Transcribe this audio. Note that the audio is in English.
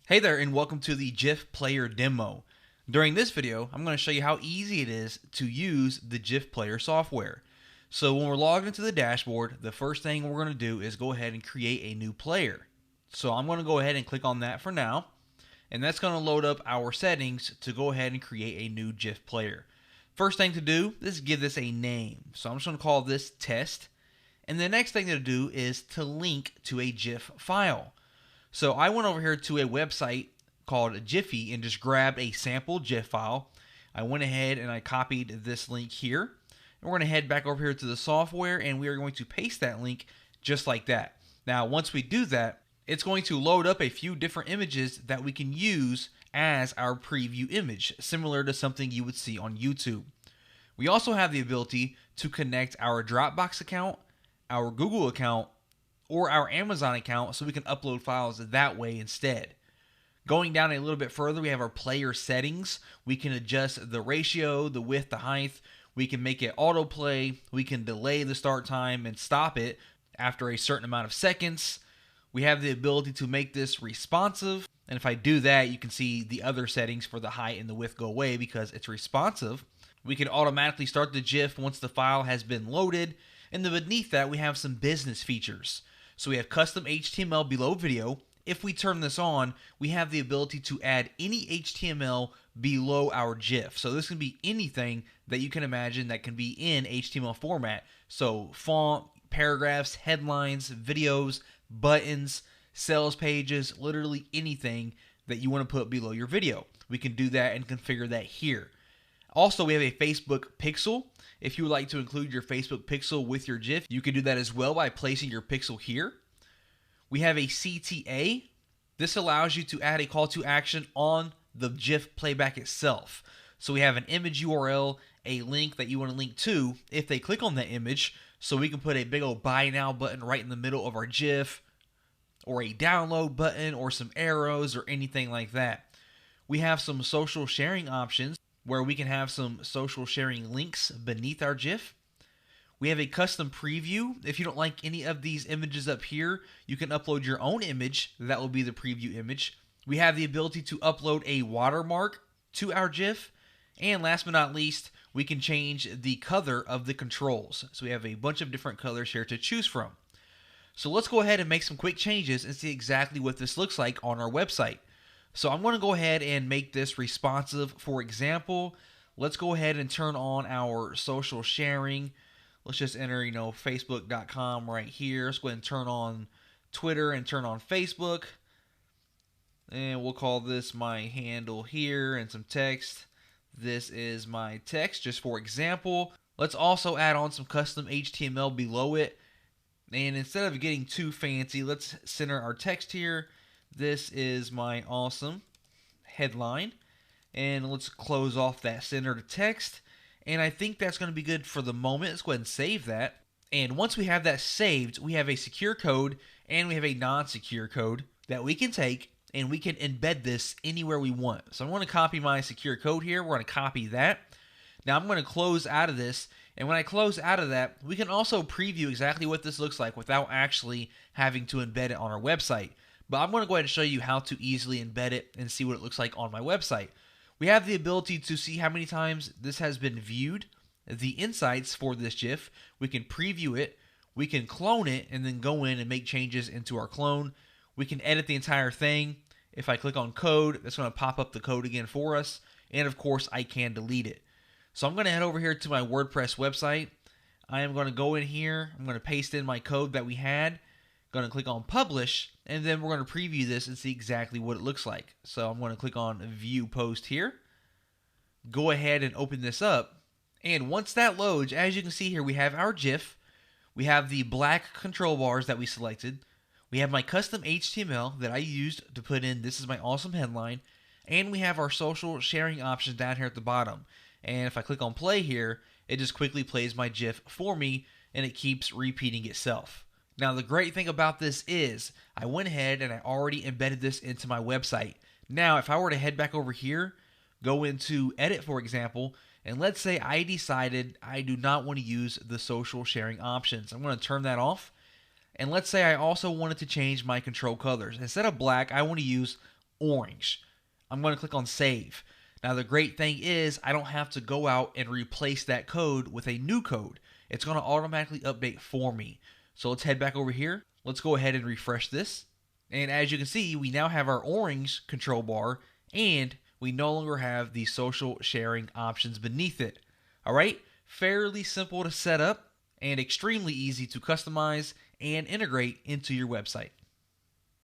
Hey there and welcome to the GIPHplayer demo. During this video, I'm going to show you how easy it is to use the GIPHplayer software. So when we're logged into the dashboard, the first thing we're going to do is go ahead and create a new player. So I'm going to go ahead and click on that for now. And that's going to load up our settings to go ahead and create a new GIPHplayer. First thing to do is give this a name. So I'm just going to call this test. And the next thing to do is to link to a GIF file. So I went over here to a website called Giphy and just grabbed a sample GIF file. I went ahead and I copied this link here. And we're going to head back over here to the software and we are going to paste that link just like that. Now once we do that, it's going to load up a few different images that we can use as our preview image, similar to something you would see on YouTube. We also have the ability to connect our Dropbox account, our Google account, or our Amazon account so we can upload files that way instead. Going down a little bit further, we have our player settings. We can adjust the ratio, the width, the height. We can make it autoplay. We can delay the start time and stop it after a certain amount of seconds. We have the ability to make this responsive. And if I do that, you can see the other settings for the height and the width go away because it's responsive. We can automatically start the GIF once the file has been loaded. And then beneath that, we have some business features. So we have custom HTML below video. If we turn this on, we have the ability to add any HTML below our GIF. So this can be anything that you can imagine that can be in HTML format. So font, paragraphs, headlines, videos, buttons, sales pages, literally anything that you want to put below your video. We can do that and configure that here. Also, we have a Facebook pixel. If you would like to include your Facebook pixel with your GIF, you can do that as well by placing your pixel here. We have a CTA. This allows you to add a call to action on the GIF playback itself. So we have an image URL, a link that you want to link to if they click on that image. So we can put a big old buy now button right in the middle of our GIF, or a download button, or some arrows, or anything like that. We have some social sharing options where we can have some social sharing links beneath our GIF. We have a custom preview. If you don't like any of these images up here, you can upload your own image. That will be the preview image. We have the ability to upload a watermark to our GIF. And last but not least, we can change the color of the controls. So we have a bunch of different colors here to choose from. So let's go ahead and make some quick changes and see exactly what this looks like on our website. So I'm going to go ahead and make this responsive. For example, let's go ahead and turn on our social sharing. Let's just enter, Facebook.com right here. Let's go ahead and turn on Twitter and turn on Facebook. And we'll call this my handle here and some text. This is my text, just for example. Let's also add on some custom HTML below it. And instead of getting too fancy, let's center our text here. This is my awesome headline. And let's close off that centered text. And I think that's going to be good for the moment. Let's go ahead and save that. And once we have that saved, we have a secure code and we have a non-secure code that we can take and we can embed this anywhere we want. So I'm going to copy my secure code here. We're going to copy that. Now I'm going to close out of this. And when I close out of that, we can also preview exactly what this looks like without actually having to embed it on our website. But I'm going to go ahead and show you how to easily embed it and see what it looks like on my website. We have the ability to see how many times this has been viewed, the insights for this GIF. We can preview it, we can clone it, and then go in and make changes into our clone. We can edit the entire thing. If I click on code, that's going to pop up the code again for us. And of course, I can delete it. So I'm going to head over here to my WordPress website. I am going to go in here. I'm going to paste in my code that we had. Going to click on publish, and then we're going to preview this and see exactly what it looks like. So I'm going to click on view post here. Go ahead and open this up. And once that loads, as you can see here, we have our GIF. We have the black control bars that we selected. We have my custom HTML that I used to put in this is my awesome headline. And we have our social sharing options down here at the bottom. And if I click on play here, it just quickly plays my GIF for me and it keeps repeating itself. Now the great thing about this is I went ahead and I already embedded this into my website. Now if I were to head back over here, go into edit for example, and let's say I decided I do not want to use the social sharing options. I'm going to turn that off. And let's say I also wanted to change my control colors. Instead of black, I want to use orange. I'm going to click on save. Now the great thing is I don't have to go out and replace that code with a new code. It's going to automatically update for me. So let's head back over here. Let's go ahead and refresh this. And as you can see, we now have our orange control bar and we no longer have the social sharing options beneath it. All right, fairly simple to set up and extremely easy to customize and integrate into your website.